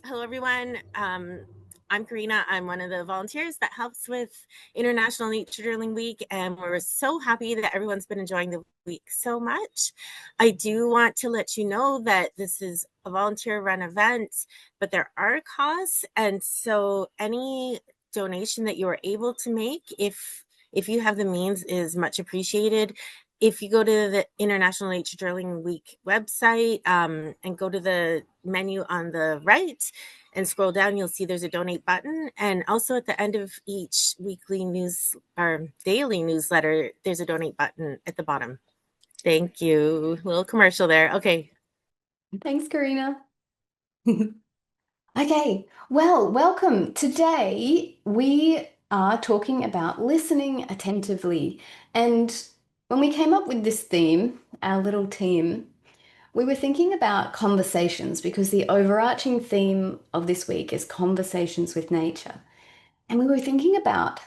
Hello, everyone. I'm Karina. I'm one of the volunteers that helps with International Nature Drilling Week, and we're so happy that everyone's been enjoying the week so much. I do want to let you know that this is a volunteer run event, but there are costs, and so any donation that you are able to make, if you have the means, is much appreciated. If you go to the International Nature Drilling Week website and go to the menu on the right and scroll down, you'll see there's a donate button. And also at the end of each weekly news or daily newsletter, there's a donate button at the bottom. Thank you. Little commercial there. Okay. Thanks, Karina. Okay, well, welcome. Today we are talking about listening attentively. And when we came up with this theme, our little team, we were thinking about conversations because the overarching theme of this week is conversations with nature. And we were thinking about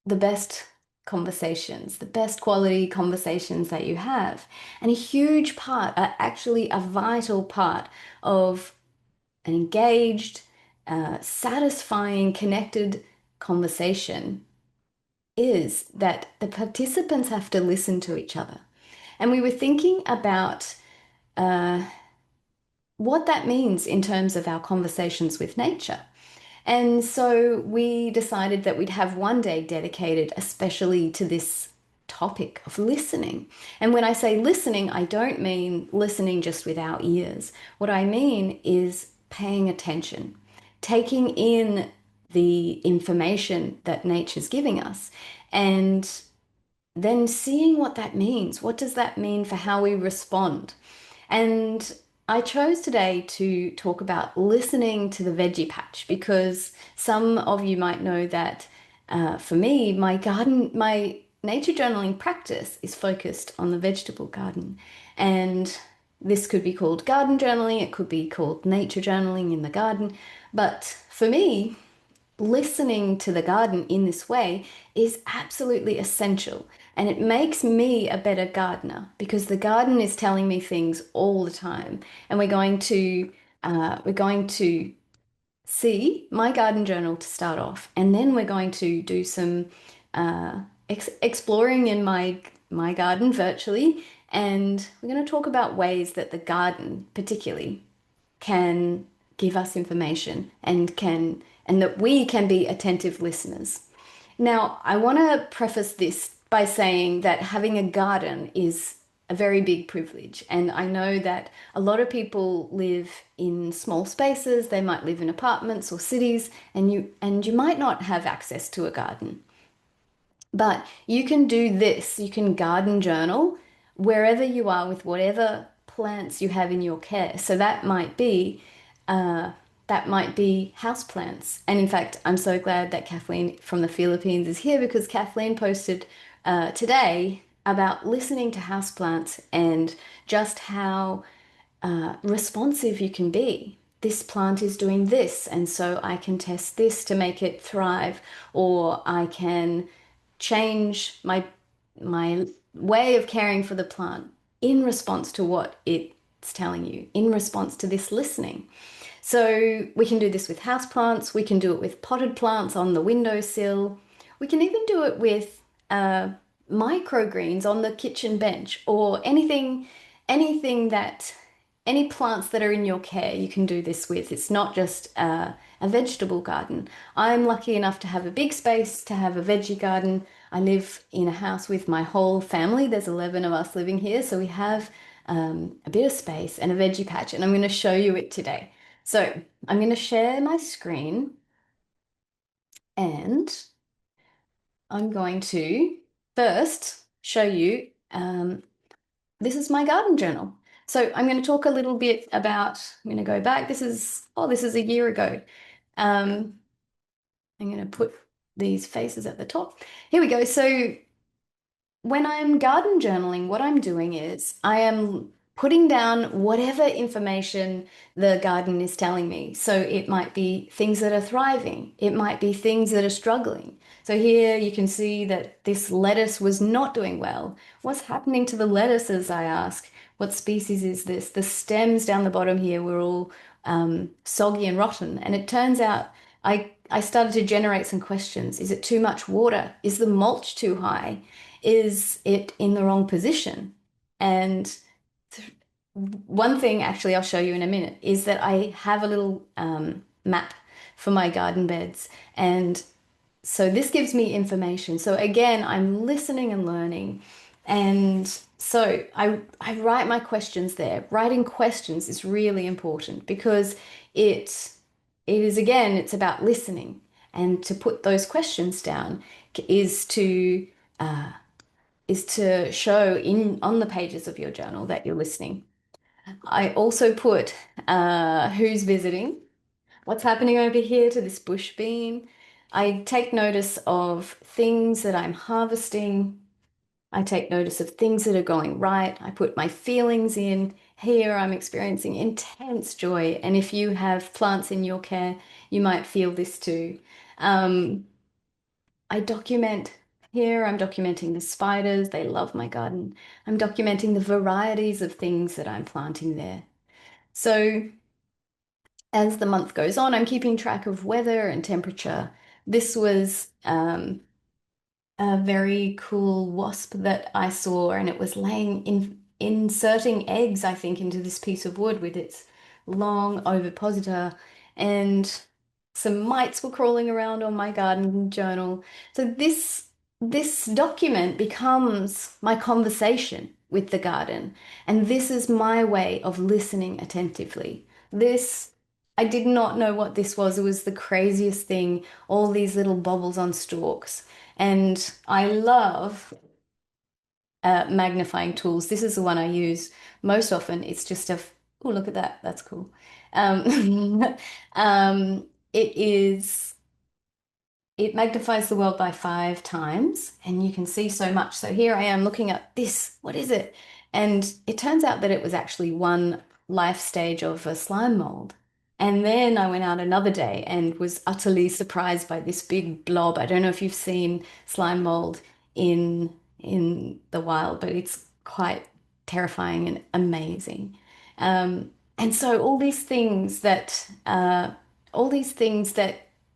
the best conversations, the best quality conversations that you have. And a huge part, actually a vital part of an engaged, satisfying, connected conversation is that the participants have to listen to each other. And we were thinking about uh, what that means in terms of our conversations with nature. And so we decided that we'd have one day dedicated especially to this topic of listening. And when I say listening, I don't mean listening just with our ears. What I mean is paying attention, taking in the information that nature's giving us, and then seeing what that means. What does that mean for how we respond? And I chose today to talk about listening to the veggie patch because some of you might know that for me, my nature journaling practice is focused on the vegetable garden. And this could be called garden journaling, it could be called nature journaling in the garden. But for me, listening to the garden in this way is absolutely essential. And it makes me a better gardener because the garden is telling me things all the time. And we're going to see my garden journal to start off, and then we're going to do some exploring in my garden virtually, and we're going to talk about ways that the garden, particularly, can give us information and that we can be attentive listeners. Now, I want to preface this by saying that having a garden is a very big privilege. And I know that a lot of people live in small spaces, they might live in apartments or cities, and you might not have access to a garden. But you can do this, you can garden journal wherever you are with whatever plants you have in your care. So uh, that might be house plants. And in fact, I'm so glad that Kathleen from the Philippines is here because Kathleen posted today about listening to houseplants and just how responsive you can be. This plant is doing this, and so I can test this to make it thrive, or I can change my way of caring for the plant in response to what it's telling you, in response to this listening. So we can do this with houseplants, we can do it with potted plants on the windowsill, we can even do it with microgreens on the kitchen bench, or anything that any plants that are in your care you can do this with. It's not just a vegetable garden. I'm lucky enough to have a big space to have a veggie garden. I live in a house with my whole family. There's 11 of us living here, so we have a bit of space and a veggie patch, and I'm going to show you it today. So I'm going to share my screen, and I'm going to first show you this is my garden journal. So I'm going to talk a little bit about, I'm going to go back. This is a year ago. Um, I'm going to put these faces at the top. Here we go. So when I'm garden journaling, what I'm doing is I am putting down whatever information the garden is telling me. So it might be things that are thriving, it might be things that are struggling. So here you can see that this lettuce was not doing well. What's happening to the lettuces, I ask? What species is this? The stems down the bottom here were all soggy and rotten. And it turns out I started to generate some questions. Is it too much water? Is the mulch too high? Is it in the wrong position? And one thing, actually, I'll show you in a minute, is that I have a little map for my garden beds. And so this gives me information. So again, I'm listening and learning. And so I write my questions there. Writing questions is really important because it it is again, it's about listening. And to put those questions down is to uh, is to show in on the pages of your journal that you're listening. I also put who's visiting, what's happening over here to this bush bean. I take notice of things that I'm harvesting. I take notice of things that are going right. I put my feelings in. Here I'm experiencing intense joy. And if you have plants in your care, you might feel this too. Um, I document here, I'm documenting the spiders. They love my garden. I'm documenting the varieties of things that I'm planting there. So as the month goes on, I'm keeping track of weather and temperature. This was a very cool wasp that I saw, and it was inserting eggs, I think, into this piece of wood with its long ovipositor, and some mites were crawling around on my garden journal. So this document becomes my conversation with the garden, and this is my way of listening attentively. This I did not know what this was. It was the craziest thing, all these little bobbles on stalks. And I love magnifying tools. This is the one I use most often. It's just oh, look at that. That's cool. Um, it is it magnifies the world by 5 times, and you can see so much. So here I am looking at this. What is it? And it turns out that it was actually one life stage of a slime mold. And then I went out another day and was utterly surprised by this big blob. I don't know if you've seen slime mold in the wild, but it's quite terrifying and amazing. And so all these things that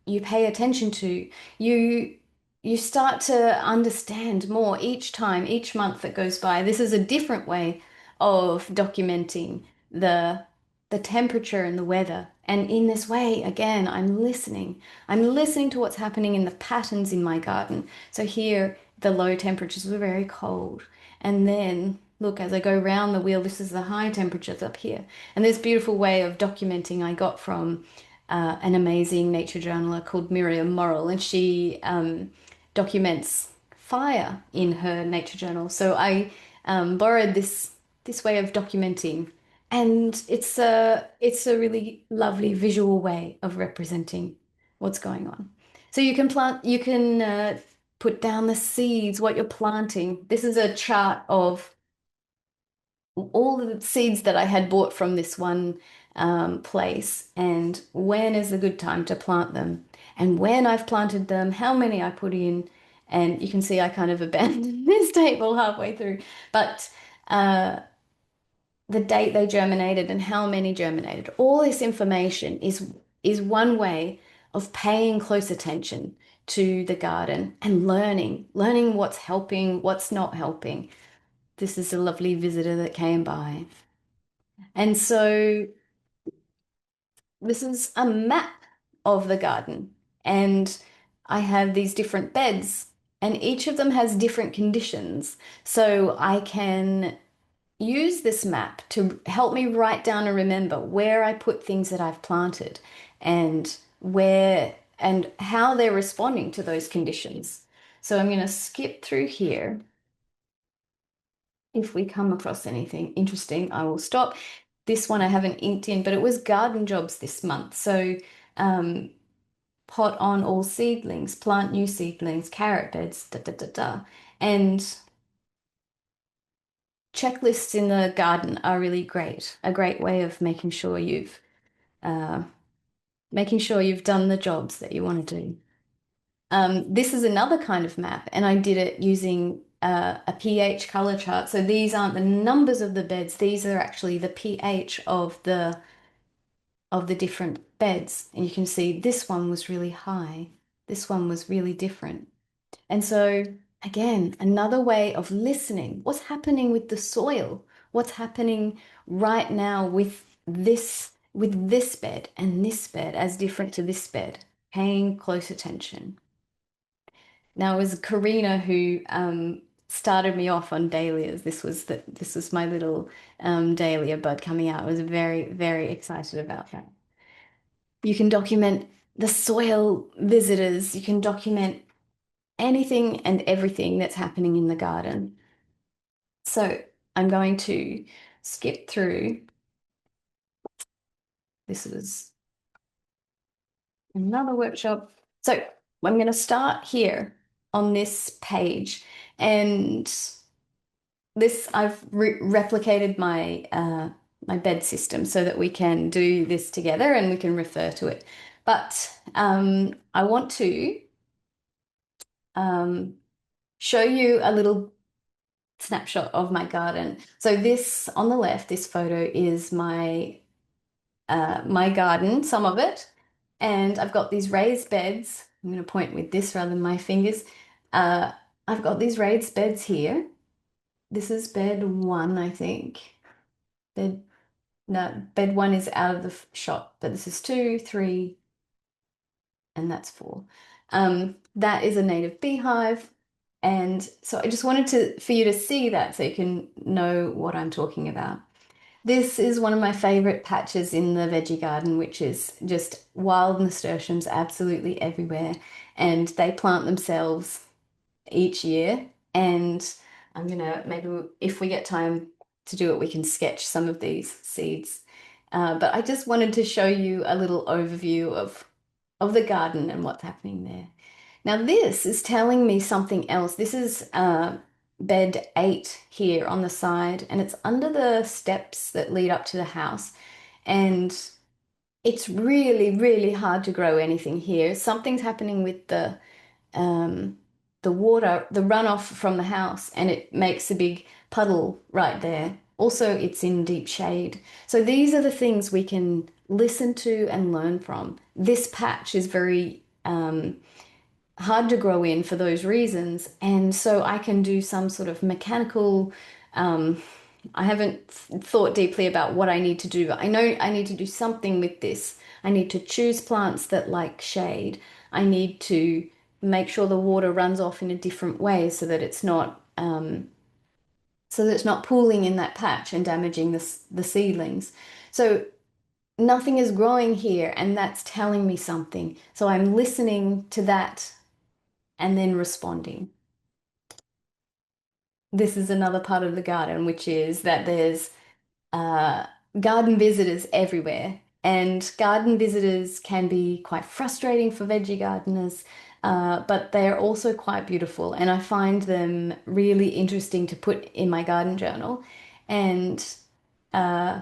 you pay attention to, you you start to understand more each time, each month that goes by. This is a different way of documenting the the temperature and the weather. And in this way, again, I'm listening. I'm listening to what's happening in the patterns in my garden. So here, the low temperatures were very cold. And then, look, as I go round the wheel, this is the high temperatures up here. And this beautiful way of documenting I got from an amazing nature journaler called Miriam Morrill, and she documents fire in her nature journal. So I borrowed this way of documenting, and it's a really lovely visual way of representing what's going on. So you can put down the seeds, what you're planting. This is a chart of all the seeds that I had bought from this one place, and when is a good time to plant them, and when I've planted them, how many I put in. And you can see I kind of abandoned this table halfway through, but the date they germinated and how many germinated, all this information is one way of paying close attention to the garden and learning what's helping, what's not helping. This is a lovely visitor that came by. And so this is a map of the garden. And I have these different beds, and each of them has different conditions. So I can use this map to help me write down and remember where I put things that I've planted and where and how they're responding to those conditions. So I'm going to skip through here. If we come across anything interesting, I will stop. This one I haven't inked in, but it was garden jobs this month. So um, pot on all seedlings, plant new seedlings, carrot beds, da da da da. And checklists in the garden are really great. A great way of uh, making sure you've done the jobs that you want to do. This is another kind of map, and I did it using a pH color chart. So these aren't the numbers of the beds; these are actually the pH of the different beds. And you can see this one was really high. This one was really different. And so, again, another way of listening. What's happening with the soil? What's happening right now with this bed and this bed as different to this bed? Paying close attention. Now, it was Karina who started me off on dahlias. This was my little dahlia bud coming out. I was very, very excited about that. You can document the soil visitors. You can document anything and everything that's happening in the garden. So I'm going to skip through. This is another workshop. So I'm going to start here on this page, and this I've replicated my bed system so that we can do this together and we can refer to it. But I want to um, show you a little snapshot of my garden. So this on the left, this photo is my garden, some of it, and I've got these raised beds. I'm going to point with this rather than my fingers. Uh, I've got these raised beds here. This is bed one, I think. Bed No, bed one is out of the shot, but this is two, three, and that's four. That is a native beehive. And so I just wanted for you to see that so you can know what I'm talking about. This is one of my favorite patches in the veggie garden, which is just wild nasturtiums absolutely everywhere. And they plant themselves each year. And I'm gonna maybe if we get time to do it, we can sketch some of these seeds. But I just wanted to show you a little overview of the garden and what's happening there. Now this is telling me something else. This is bed 8 here on the side, and it's under the steps that lead up to the house. And it's really, really hard to grow anything here. Something's happening with um, the water, the runoff from the house, and it makes a big puddle right there. Also, it's in deep shade. So these are the things we can listen to and learn from. This patch is very hard to grow in for those reasons. And so I can do some sort of mechanical, I haven't thought deeply about what I need to do, but I know I need to do something with this. I need to choose plants that like shade. I need to make sure the water runs off in a different way so that it's not pooling in that patch and damaging the seedlings. So nothing is growing here, and that's telling me something. So I'm listening to that and then responding. This is another part of the garden, which is that there's uh, garden visitors everywhere. And garden visitors can be quite frustrating for veggie gardeners, but they're also quite beautiful. And I find them really interesting to put in my garden journal. And uh,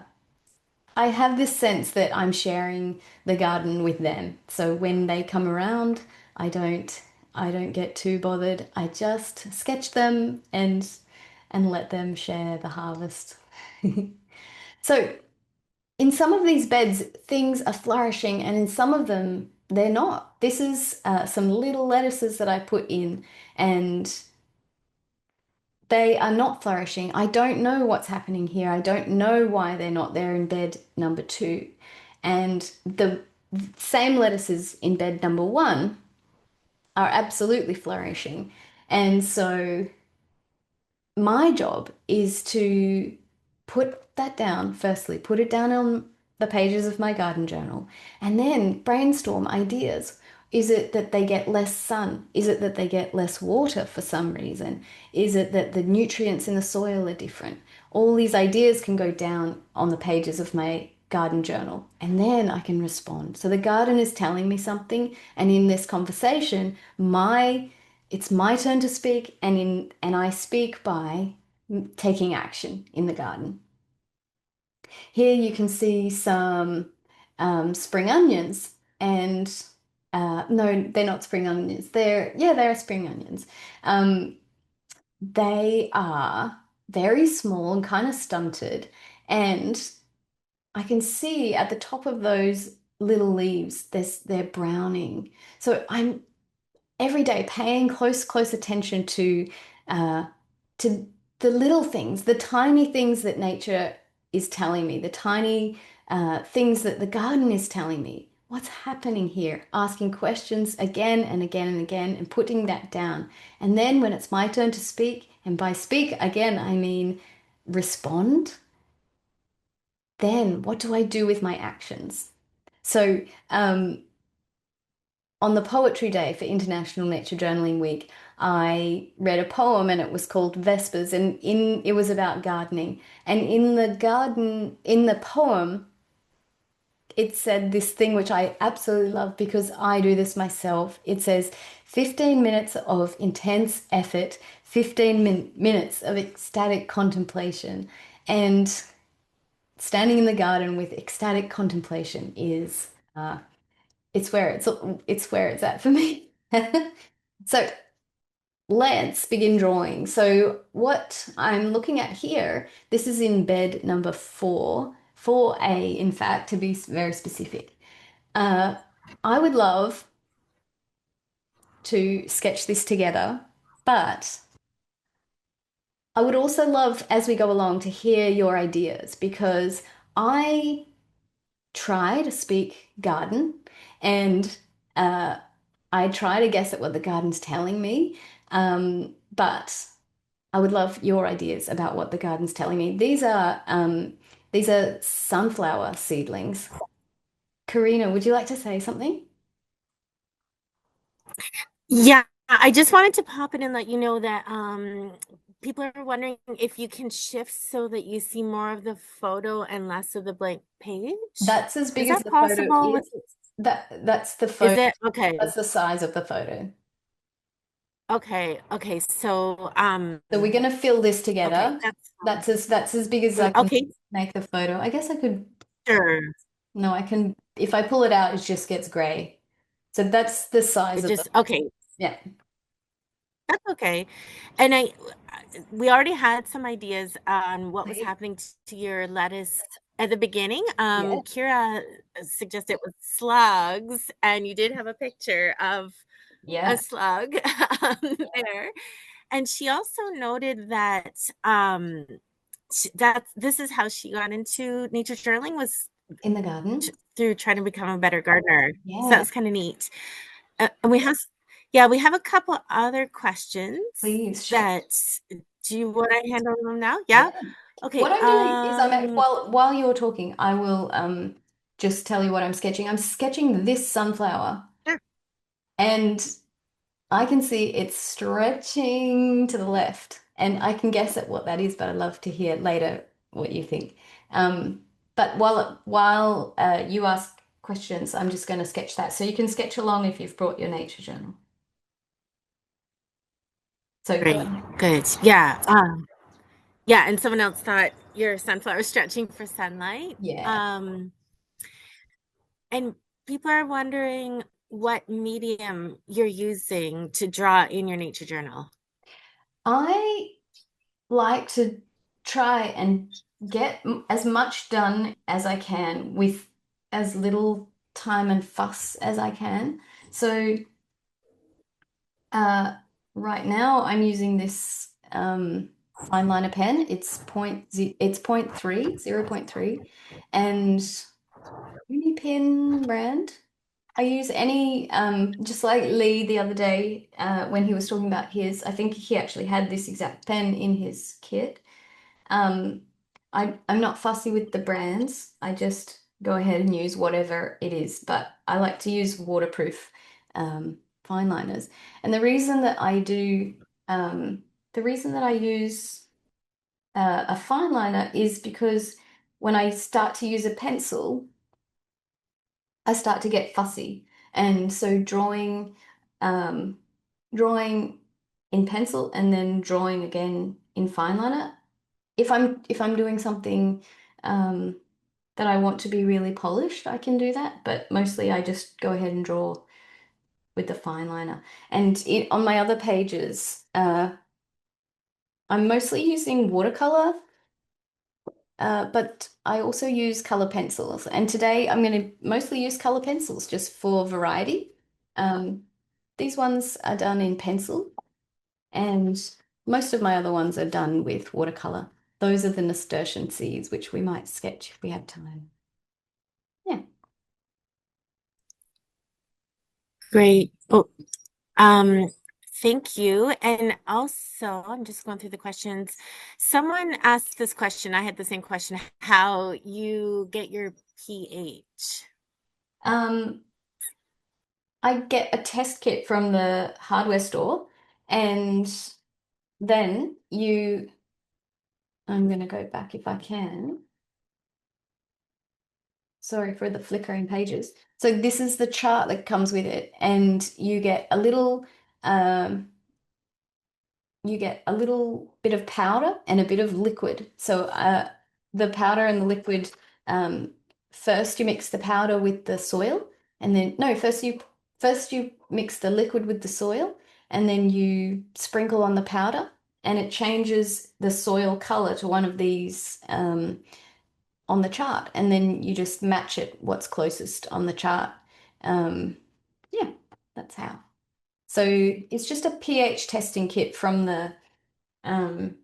I have this sense that I'm sharing the garden with them. So when they come around, I don't I don't get too bothered. I just sketch them and let them share the harvest. So in some of these beds, things are flourishing, and in some of them, they're not. This is some little lettuces that I put in, and they are not flourishing. I don't know what's happening here. I don't know why they're not there in bed number 2. And the same lettuces in bed number 1 are absolutely flourishing. And so my job is to put that down, firstly, put it down on the pages of my garden journal, and then brainstorm ideas. Is it that they get less sun? Is it that they get less water for some reason? Is it that the nutrients in the soil are different? All these ideas can go down on the pages of my garden journal, and then I can respond. So the garden is telling me something, and in this conversation, it's my turn to speak, and I speak by taking action in the garden. Here you can see some spring onions, and no, they're not spring onions. They're spring onions. Um, they are very small and kind of stunted, and I can see at the top of those little leaves, they're browning. So I'm every day paying close attention uh, to the little things, the tiny things that nature is telling me, the tiny things that the garden is telling me. What's happening here? Asking questions again and again and again and putting that down. And then when it's my turn to speak, and by speak again, I mean respond, then what do I do with my actions? So, um, on the poetry day for International Nature Journaling Week, I read a poem and it was called Vespers, and in it was about gardening. And in the garden, in the poem, it said this thing which I absolutely love because I do this myself. It says 15 minutes of intense effort, 15 minutes of ecstatic contemplation. And standing in the garden with ecstatic contemplation is it's where it's at for me. So let's begin drawing. So what I'm looking at here, this is in bed number 4A, in fact, to be very specific. Uh, I would love to sketch this together, but I would also love, as we go along, to hear your ideas because I try to speak garden and uh, I try to guess at what the garden's telling me. But I would love your ideas about what the garden's telling me. These are sunflower seedlings. Karina, would you like to say something? Yeah, I just wanted to pop in and let you know that people are wondering if you can shift so that you see more of the photo and less of the blank page. That's as big Is as that the photo possible with is. That's the is photo. it okay? That's the size of the photo. Okay. So So we're gonna fill this okay, together. that's That's as big as I can okay, make the photo. I guess I could. sure. No, I can. If I pull it out, it just gets gray. So that's the size It of the. just okay. Yeah. That's okay. And we already had some ideas on what was See? happening to your lettuce at the beginning. Yeah. Kira suggested it was slugs, and you did have a picture of a Yeah. slug there. And she also noted that that this is how she got into nature journaling was In the garden. through trying to become a better gardener. So that Yeah. was kind of neat. And we have a couple other questions Please share. that do you want to handle them now? Yeah. Yeah. What Okay. I'm doing is while you're talking, I will just tell you what I'm sketching. I'm sketching this sunflower Sure. and I can see it's stretching to the left, and I can guess at what that is, but I'd love to hear later what you think. But while you ask questions, I'm just going to sketch that. So you can sketch along if you've brought your nature journal. So go Great. ahead. Good. Yeah. Yeah. And someone else thought your sunflower was stretching for sunlight. Yeah. Um, and people are wondering what medium you're using to draw in your nature journal. I like to try and get as much done as I can with as little time and fuss as I can. So Uh, right now I'm using this fine liner pen. It's point 0.3, 0.3, and uni pen brand. I use any just like Lee the other day when he was talking about his, I think he actually had this exact pen in his kit. Um, I'm not fussy with the brands. I just go ahead and use whatever it is, but I like to use waterproof fine liners. And the reason that I use a fine liner is because when I start to use a pencil, I start to get fussy. And so um, drawing in pencil and then drawing again in fine liner, if I'm doing something um, that I want to be really polished, I can do that. But mostly I just go ahead and draw with the fine liner. And on my other pages, I'm mostly using watercolor But I also use color pencils. And today I'm going to mostly use color pencils just for variety. Um, these ones are done in pencil, and most of my other ones are done with watercolor. Those are the nasturtium which we might sketch if we have time. Yeah. Great. Oh, um, thank you. And also, I'm just going through the questions. Someone asked this question. I had the same question, how you get your pH. Um, I get a test kit from the hardware store, and then I'm going to go back if I can. Sorry for the flickering pages. So this is the chart that comes with it, and um, you get a little bit of powder and a bit of liquid. So the powder and the liquid, um, first you mix the powder with the soil, and then no, first you mix the liquid with the soil, and then you sprinkle on the powder, and it changes the soil color to one of these on the chart, and then you just match it what's closest on the chart. Um, yeah, that's how. So it's just a pH testing kit um,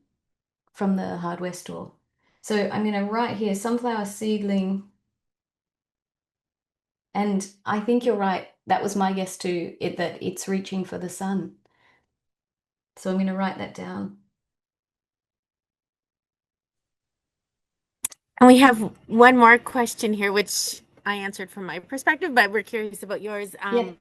from the hardware store. So I'm going to write here sunflower seedling, and I think you're right. That was my guess too, that it's reaching for the sun. So I'm going to write that down. And we have one more question here, which I answered from my perspective, but we're curious about yours. Yeah,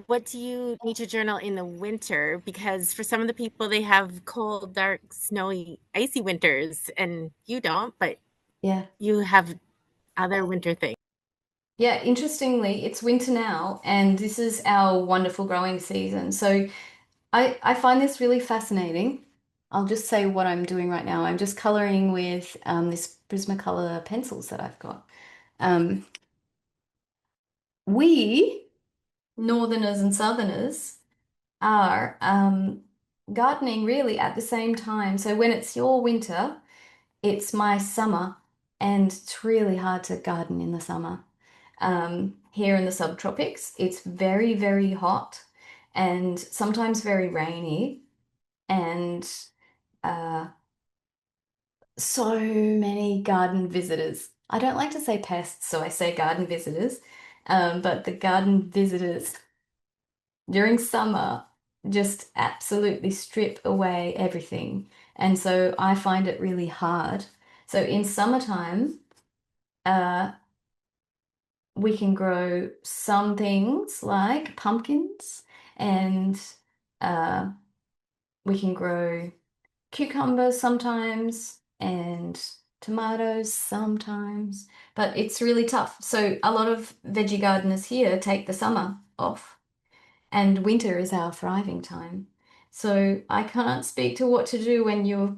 What do you need to journal in the winter? Because for some of the people, they have cold, dark, snowy, icy winters, and you don't, but yeah. you have other winter things. Yeah, interestingly, it's winter now, and this is our wonderful growing season. So I find this really fascinating. I'll just say what I'm doing right now. I'm just coloring with this Prismacolor pencils that I've got. Um, we, Northerners and Southerners, are gardening really at the same time. So when it's your winter, it's my summer, and it's really hard to garden in the summer. Here in the subtropics, it's very, very hot and sometimes very rainy, and uh, so many garden visitors. I don't like to say pests, so I say garden visitors. But the garden visitors during summer just absolutely strip away everything. And so I find it really hard. So in summertime, uh, we can grow some things like pumpkins, and uh, we can grow cucumbers sometimes and tomatoes sometimes, but it's really tough. So a lot of veggie gardeners here take the summer off, and winter is our thriving time. So I can't speak to what to do when your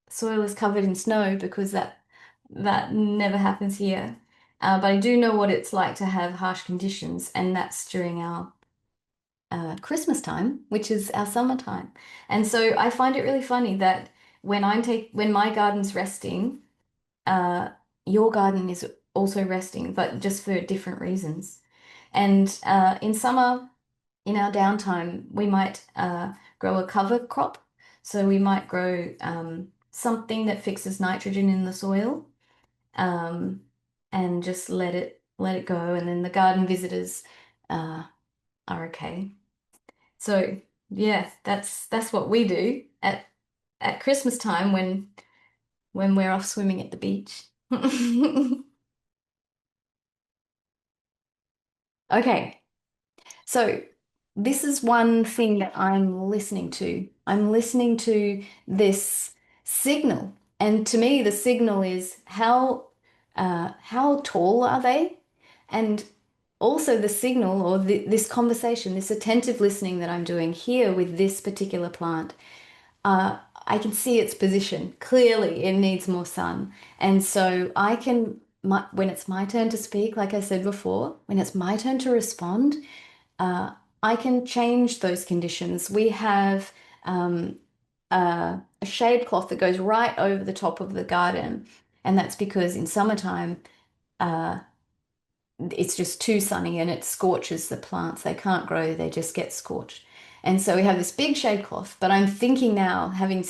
soil is covered in snow, because that never happens here. But I do know what it's like to have harsh conditions, and that's during our Christmas time, which is our summertime. And so I find it really funny that when my garden's resting, uh, your garden is also resting, but just for different reasons. And in summer, in our downtime, we might grow a cover crop. So we might grow something that fixes nitrogen in the soil, um, and just let it go. And then the garden visitors uh, are okay. So yeah, that's what we do at Christmas time when we're off swimming at the beach. Okay, so this is one thing that I'm listening to. I'm listening to this signal, and to me, the signal is how tall are they, and also the signal or this conversation, this attentive listening that I'm doing here with this particular plant. uh, I can see its position. Clearly, it needs more sun. And so when it's my turn to speak, like I said before, when it's my turn to respond, uh, I can change those conditions. We have a shade cloth that goes right over the top of the garden. And that's because in summertime, uh, it's just too sunny and it scorches the plants. They can't grow, they just get scorched. And so we have this big shade cloth. But I'm thinking now, having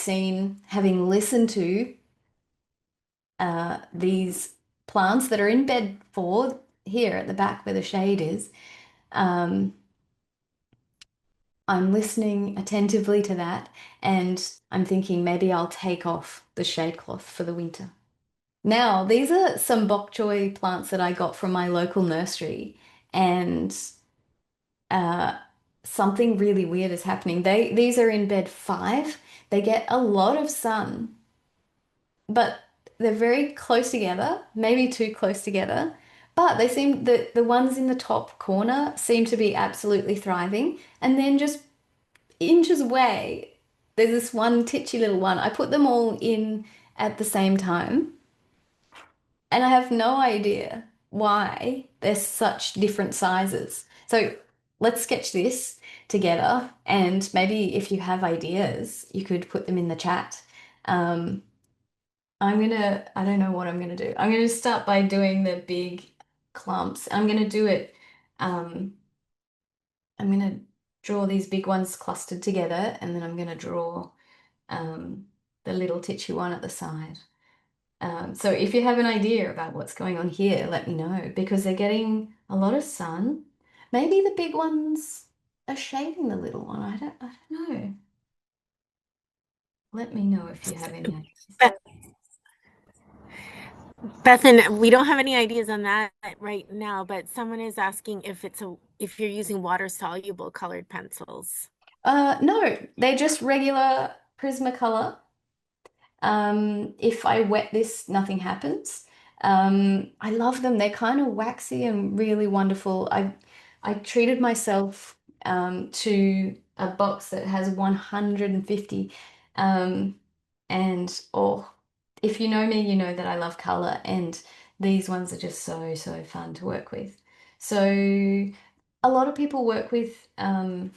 listened to these plants that are in bed for here at the back where the shade is, um, I'm listening attentively to that and I'm thinking maybe I'll take off the shade cloth for the winter. Now, these are some bok choy plants that I got from my local nursery, and uh, something really weird is happening. These are in bed 5. They get a lot of sun, but they're very close together, maybe too close together. But the ones in the top corner seem to be absolutely thriving, and then just inches away, there's this one titchy little one. I put them all in at the same time. And I have no idea why they're such different sizes. So let's sketch this together. And maybe if you have ideas, you could put them in the chat. Um, I don't know what I'm gonna do. I'm gonna start by doing the big clumps. I'm gonna do it, um, I'm gonna draw these big ones clustered together, and then I'm gonna draw um, the little titchy one at the side. So if you have an idea about what's going on here, let me know because they're getting a lot of sun. Maybe the big ones are shading the little one. I don't know. Let me know if you have any ideas. Beth, Bethan, we don't have any ideas on that right now, but someone is asking if you're using water soluble colored pencils. No, they're just regular Prismacolor. If I wet this, nothing happens. I love them. They're kind of waxy and really wonderful. I treated myself to a box that has 150. Um, and oh, if you know me, you know that I love color, and these ones are just so, so fun to work with. So a lot of people work with um,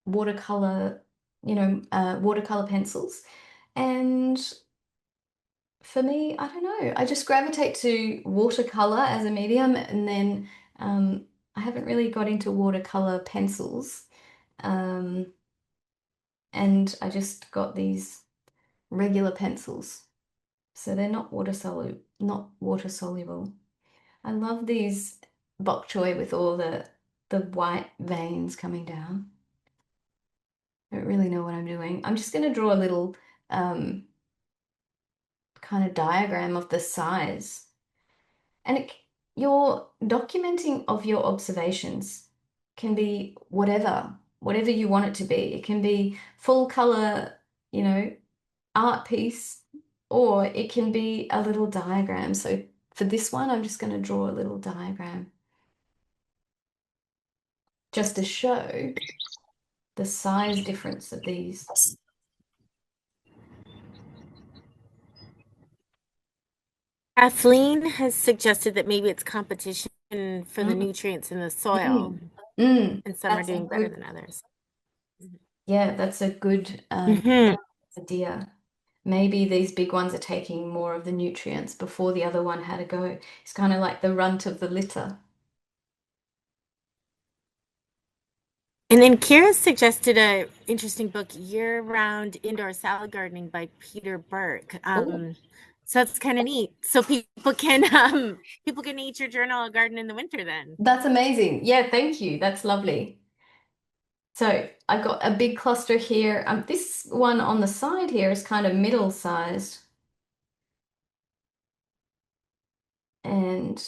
watercolor, watercolor pencils. And for me, I don't know, I just gravitate to watercolor as a medium, and then um, I haven't really got into watercolor pencils. Um, and I just got these regular pencils. So they're not water soluble. I love these bok choy with all the white veins coming down. I don't really know what I'm doing. I'm just going to draw a little um, kind of diagram of the size. And your documenting of your observations can be whatever you want it to be. It can be full color, you know, art piece, or it can be a little diagram. So for this one, I'm just going to draw a little diagram just to show the size difference of these. Kathleen has suggested that maybe it's competition for the Mm, nutrients in the soil, mm, mm. and some are That's a doing better good, than others. yeah, that's a good Hmm. idea. Maybe these big ones are taking more of the nutrients before the other one had a go. It's kind of like the runt of the litter. And then Kira suggested a interesting book, Year-Round Indoor Salad Gardening by Peter Burke. Oh, So it's kind of neat. So people can nature journal a garden in the winter then. that's amazing. Yeah, thank you. That's lovely. So I've got a big cluster here. This one on the side here is kind of middle sized. And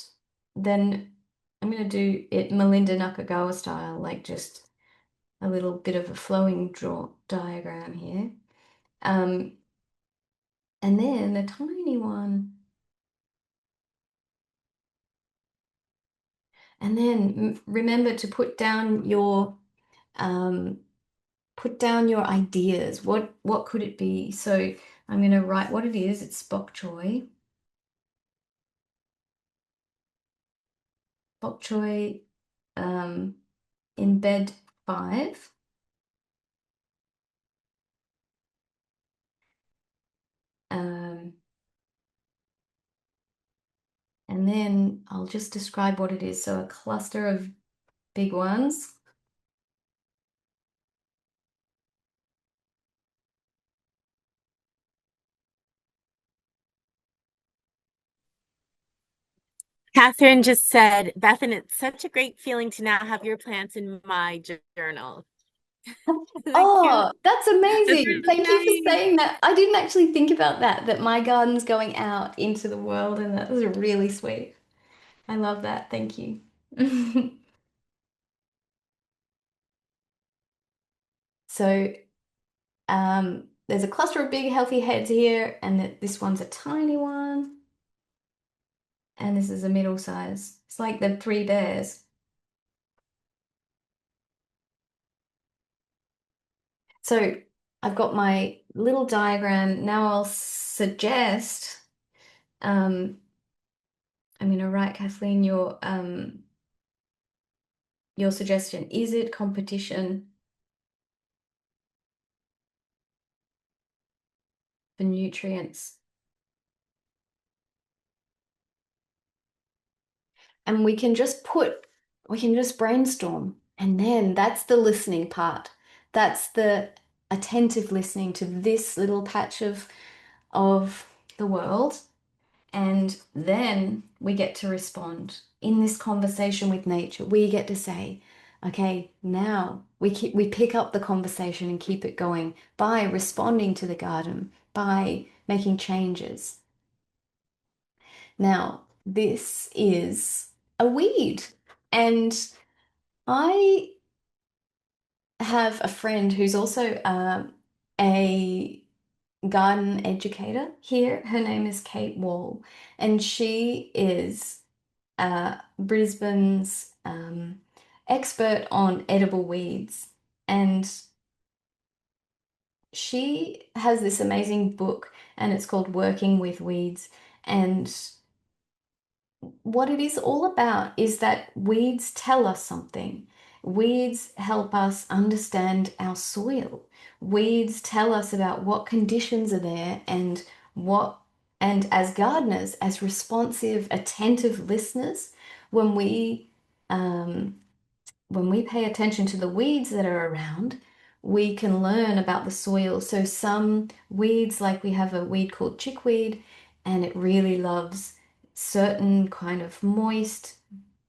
then I'm going to do it Melinda Nakagawa style, like just a little bit of a flowing draw diagram here. Um, and then a tiny one. And then remember to um, put down your ideas. What could it be? So I'm going to write what it is. It's bok choy, um, in bed 5. Um, and then I'll just describe what it is. So a cluster of big ones. Catherine just said, Bethan, it's such a great feeling to now have your plants in my journal. Isn't that cute? Oh, that's That's amazing. really Thank you for nice. saying that. I didn't actually think about that, that my garden's going out into the world, and that was really sweet. I love that. Thank you. So, there's a cluster of big, healthy heads here, and this one's a tiny one, and this is a middle size. It's like the three bears. So, I've got my little diagram. Now I'll suggest, um, I'm going to write, Kathleen, your suggestion. Is it competition for nutrients? And we can just brainstorm. And then that's the listening part. That's the attentive listening to this little patch of the world. And then we get to respond. In this conversation with nature, we get to say, okay, now we pick up the conversation and keep it going by responding to the garden, by making changes. Now, this is a weed. And I have a friend who's also a garden educator here. Her name is Kate Wall, and she is Brisbane's expert on edible weeds. And she has this amazing book, and it's called Working with Weeds. And what it is all about is that weeds tell us something. Weeds help us understand our soil. Weeds tell us about what conditions are there and what, and as gardeners, as responsive, attentive listeners, when we um, when we pay attention to the weeds that are around, we can learn about the soil. So some weeds, like we have a weed called chickweed, and it really loves certain kind of moist,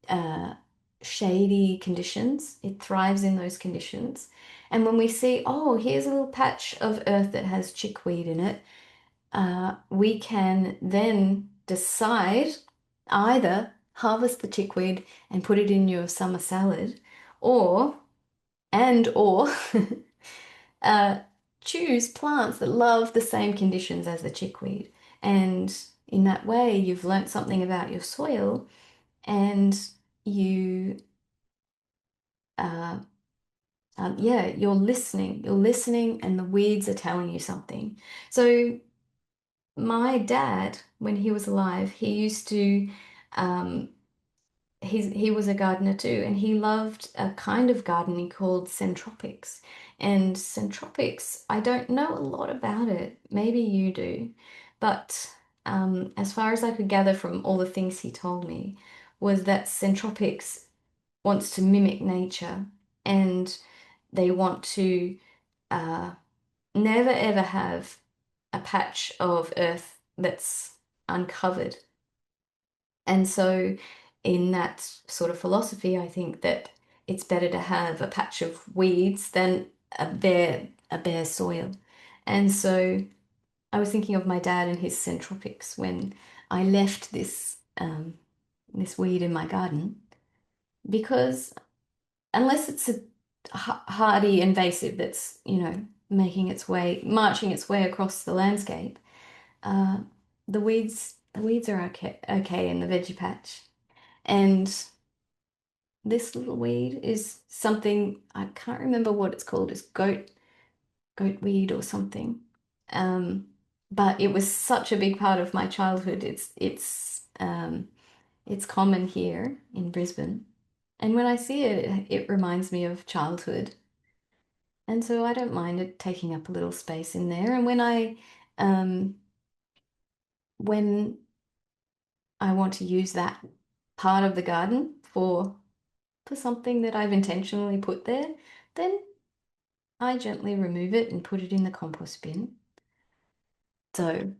uh, shady conditions. It thrives in those conditions. And when we see, oh, here's a little patch of earth that has chickweed in it, we can then decide either harvest the chickweed and put it in your summer salad, or or uh, choose plants that love the same conditions as the chickweed. And in that way, you've learnt something about your soil, and you, uh, yeah, you're listening. You're listening, and the weeds are telling you something. So my dad, when he was alive, he used to, um, he was a gardener too, and he loved a kind of gardening called centropics. And centropics, I don't know a lot about it. Maybe you do, but as far as I could gather from all the things he told me, was that centropics wants to mimic nature, and they want to uh, never ever have a patch of earth that's uncovered. And so, in that sort of philosophy, I think that it's better to have a patch of weeds than a bare soil. And so, I was thinking of my dad and his centropics when I left this weed in my garden, because unless it's a hardy invasive that's, making its way, marching its way across the landscape, uh, the weeds are okay in the veggie patch. And this little weed is something I can't remember what it's called. It's goat weed or something. Um, but it was such a big part of my childhood. It's common here in Brisbane. And when I see it, it reminds me of childhood. And so I don't mind it taking up a little space in there. And when I um when I want to use that part of the garden for something that I've intentionally put there, then I gently remove it and put it in the compost bin. So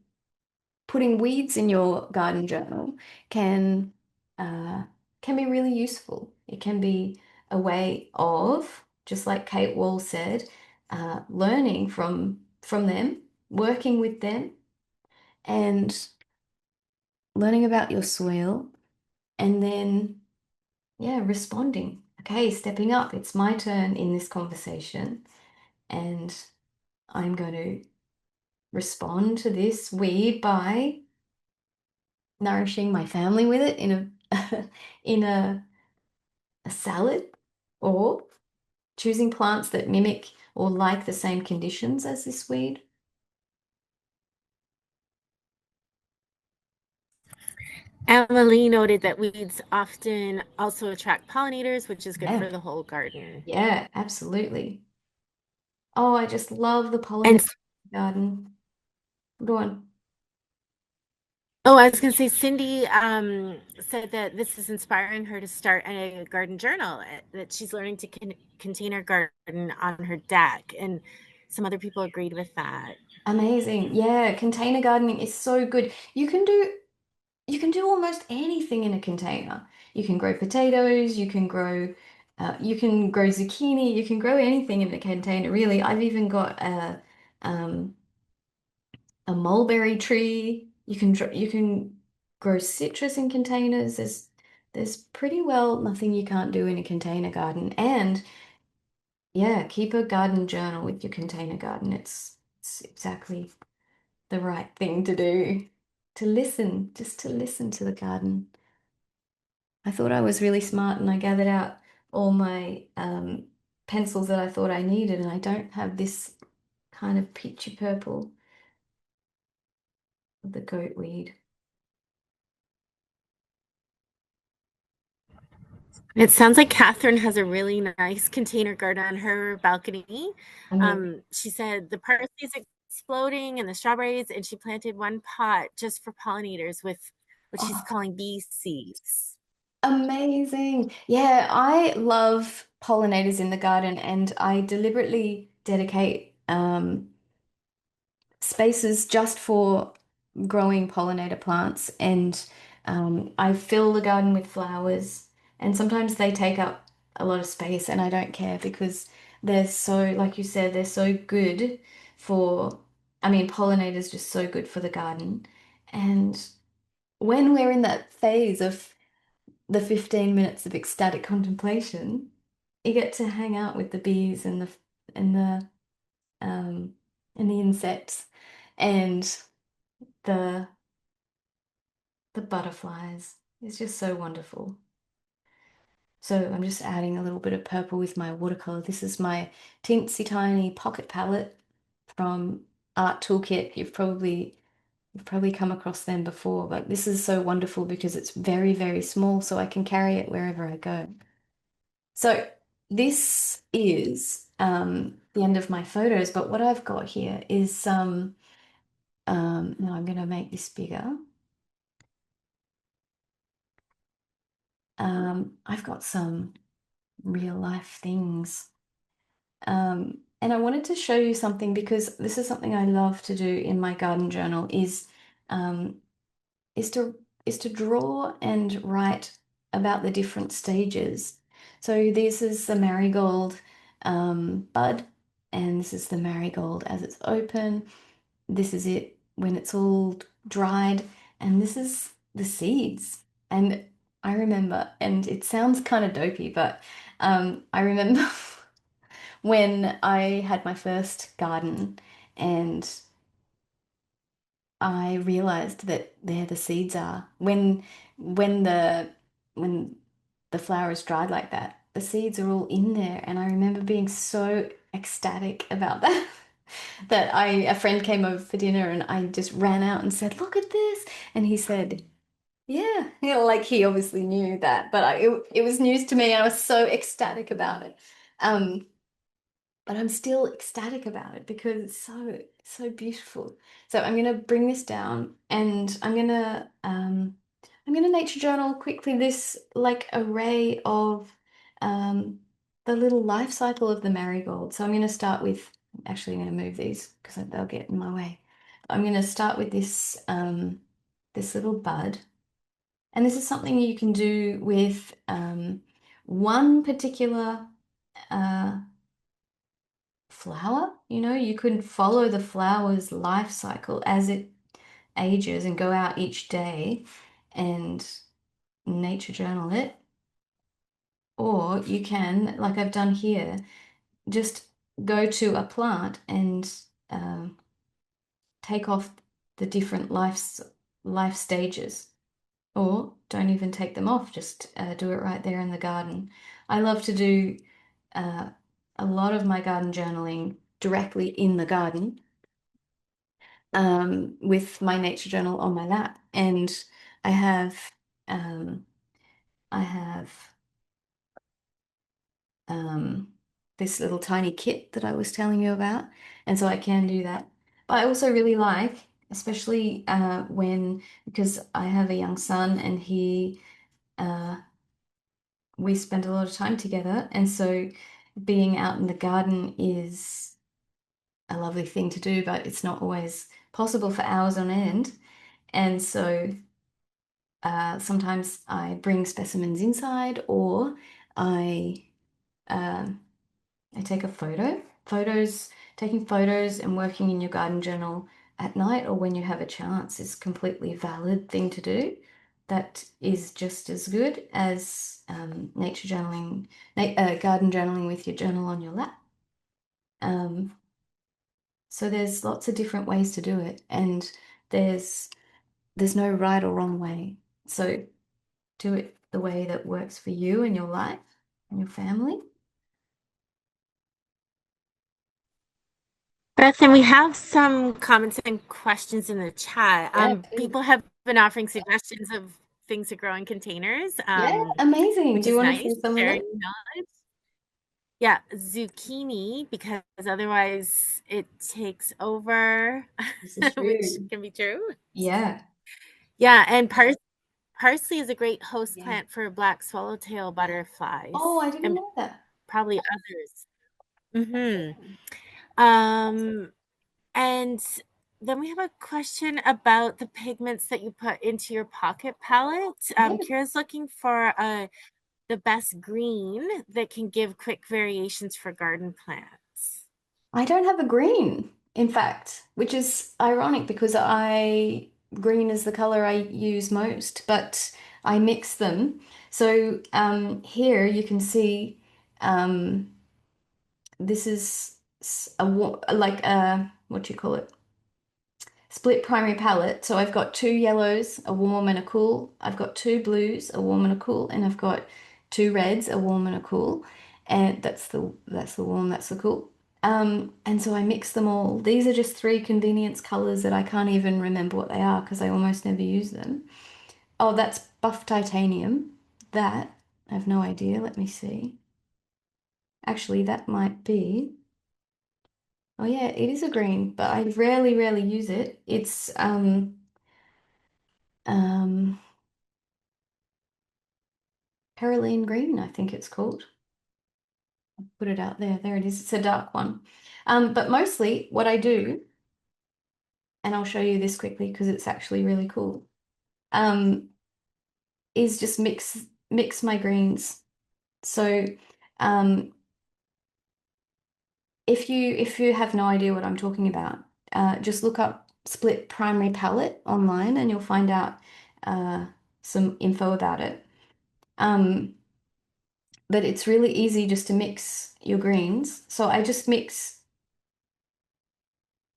putting weeds in your garden journal can uh, can be really useful. It can be a way of, just like Kate Wall said, learning from them, working with them, and learning about your soil, and then yeah, responding. Okay, stepping up. It's my turn in this conversation, and I'm going to respond to this weed by nourishing my family with it in a in a salad, or choosing plants that mimic or like the same conditions as this weed. Emily noted that weeds often also attract pollinators, which is good Yeah, for the whole garden. yeah, absolutely. Oh, I just love the And pollinator garden. Go on. oh, I was going to say, Cindy said that this is inspiring her to start a garden journal, that she's learning to contain her garden on her deck. And some other people agreed with that. Amazing. Yeah, container gardening is so good. You can do almost anything in a container. You can grow potatoes, you can grow zucchini, you can grow anything in a container, really. I've even got um, a mulberry tree. You can grow citrus in containers. There's pretty well nothing you can't do in a container garden. And yeah, keep a garden journal with your container garden. It's exactly the right thing to do. To listen, just to listen to the garden. I thought I was really smart and I gathered out all my pencils that I thought I needed, and I don't have this kind of peachy purple of the goat weed. It sounds like Catherine has a really nice container garden on her balcony. I mean, She said the parsley's exploding and the strawberries, and she planted one pot just for pollinators with what she's oh, calling bee seeds. amazing. Yeah, I love pollinators in the garden, and I deliberately dedicate spaces just for growing pollinator plants. And I fill the garden with flowers, and sometimes they take up a lot of space, and I don't care because they're so, like you said, they're so good for, I mean, pollinators just so good for the garden. And when we're in that phase of the 15 minutes of ecstatic contemplation, you get to hang out with the bees and um and the insects and the the butterflies. It's just so wonderful. So I'm just adding a little bit of purple with my watercolor. This is my teensy tiny pocket palette from Art Toolkit. You've probably come across them before, but this is so wonderful because it's very, very small, so I can carry it wherever I go. So this is the end of my photos, but what I've got here is some, now I'm going to make this bigger. I've got some real life things. And I wanted to show you something because this is something I love to do in my garden journal um, is to is to draw and write about the different stages. So this is the marigold bud, and this is the marigold as it's open. This is it when it's all dried, and this is the seeds. And I remember, and it sounds kind of dopey, but I remember when I had my first garden and I realized that there the seeds are. When when the flower is dried like that, the seeds are all in there. And I remember being so ecstatic about that. That a friend came over for dinner and I just ran out and said, "Look at this." And he said, "Yeah." You know, like he obviously knew that, but it was news to me. I was so ecstatic about it. Um, but I'm still ecstatic about it because it's so beautiful. So I'm gonna bring this down and I'm gonna nature journal quickly this like array of um the little life cycle of the marigold. So I'm gonna start with actually I'm gonna move these because they'll get in my way. I'm gonna start with this little bud. And this is something you can do with one particular uh, flower. You know, you could follow the flower's life cycle as it ages and go out each day and nature journal it. Or you can, like I've done here, just go to a plant and um, take off the different life stages. Or don't even take them off, just do it right there in the garden. I love to do uh, a lot of my garden journaling directly in the garden with my nature journal on my lap. And I have um, I have um, this little tiny kit that I was telling you about, and so I can do that. But I also really like, especially when because I have a young son and he uh, we spend a lot of time together, and so being out in the garden is a lovely thing to do, but it's not always possible for hours on end. And so sometimes I bring specimens inside, or I um, I take a photo. Taking photos and working in your garden journal at night or when you have a chance is completely valid thing to do. That is just as good as nature journaling, garden journaling with your journal on your lap. Um, so there's lots of different ways to do it, and there's there's no right or wrong way. So do it the way that works for you and your life and your family. Beth, and we have some comments and questions in the chat. Yeah, please. People have been offering suggestions of things to grow in containers, Yeah, amazing. which Do you is want to nice, see some of them? sharing knowledge. Yeah, zucchini, because otherwise it takes over, This is which true. can be true. Yeah. Yeah, and parsley is a great host Yeah. plant for black swallowtail Oh, butterflies I didn't and know that. probably others. Um, and then we have a question about the pigments that you put into your pocket palette. Yeah. Kira's looking for the best green that can give quick variations for garden plants. I don't have a green, in fact, which is ironic because I green is the color I use most, but I mix them. So here you can see um, this is like a what do you call it? Split primary palette. So I've got two yellows, a warm and a cool. I've got two blues, a warm and a cool, and I've got two reds, a warm and a cool. And that's the warm, that's the cool. And so I mix them all. These are just three convenience colors that I can't even remember what they are because I almost never use them. Oh, that's buff titanium. That, I have no idea. Let me see. Actually, that might be. Oh yeah, it is a green, but I rarely use it. It's um Caroline Green, I think it's called. I'll put it out there. There it is. It's a dark one. But mostly what I do, and I'll show you this quickly because it's actually really cool, um, is just mix my greens. So um, if you have no idea what I'm talking about, just look up split primary palette online and you'll find out uh, some info about it. Um, but it's really easy just to mix your greens. So I just mix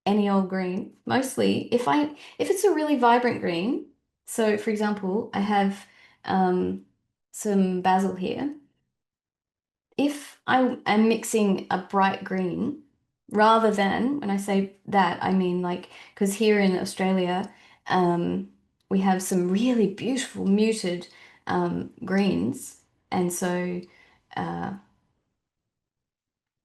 any old green. Mostly, if it's a really vibrant green, so for example, I have some basil here. If I am mixing a bright green, rather than when I say that, I mean like because here in Australia, we have some really beautiful muted greens, and so uh,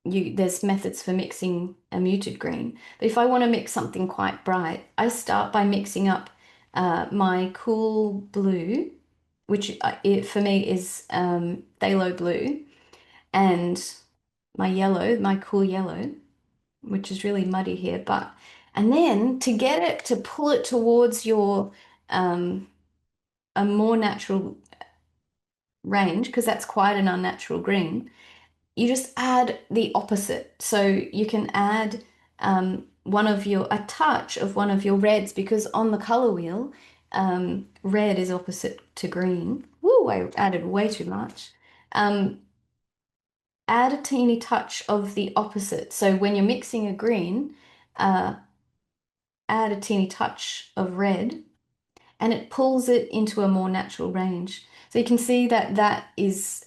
there's methods for mixing a muted green. But if I want to mix something quite bright, I start by mixing up my cool blue, which for me is phthalo blue, and my yellow, my cool yellow, which is really muddy here, but and then to get it to pull it towards your um, a more natural range, because that's quite an unnatural green, you just add the opposite. So you can add a touch of one of your reds, because on the color wheel, red is opposite to green. Woo, I added way too much. Um, Add a teeny touch of the opposite. So when you're mixing a green, uh, add a teeny touch of red, and it pulls it into a more natural range. So you can see that that is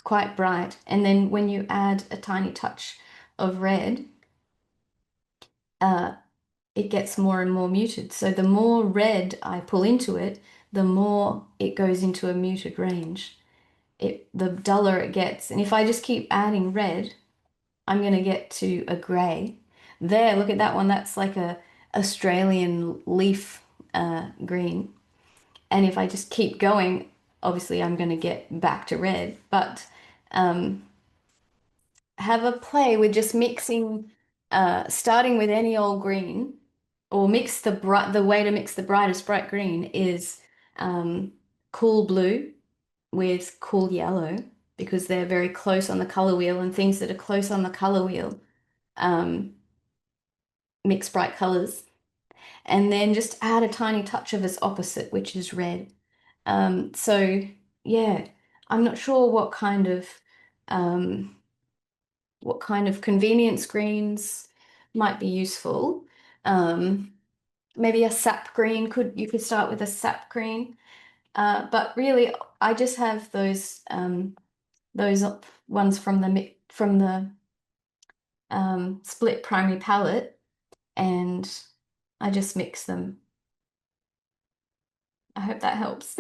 quite bright. And then when you add a tiny touch of red, uh, it gets more and more muted. So the more red I pull into it, the more it goes into a muted range. The duller it gets. And if I just keep adding red, I'm going to get to a grey. There, look at that one. That's like a Australian leaf green. And if I just keep going, obviously I'm going to get back to red. But um, have a play with just mixing, starting with any old green, or mix the way to mix the brightest bright green is um, cool blue with cool yellow, because they're very close on the color wheel, and things that are close on the color wheel um, mix bright colors. And then just add a tiny touch of its opposite, which is red. So yeah, I'm not sure um, what kind of convenience greens might be useful. Um, Maybe a sap green you could start with a sap green. But really, I just have those ones from the split primary palette, and I just mix them. I hope that helps.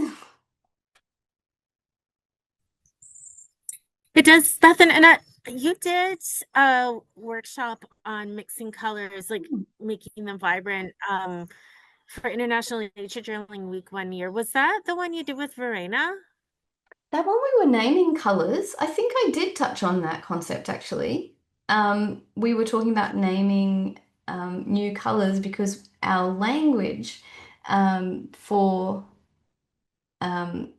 It does, Bethan. And you did a workshop on mixing colors, like making them vibrant, for International Nature Journaling Week 1 year. Was that the one you did with Verena? That one we were naming colors, I think I did touch on that concept actually. We were talking about naming new colors, because our language for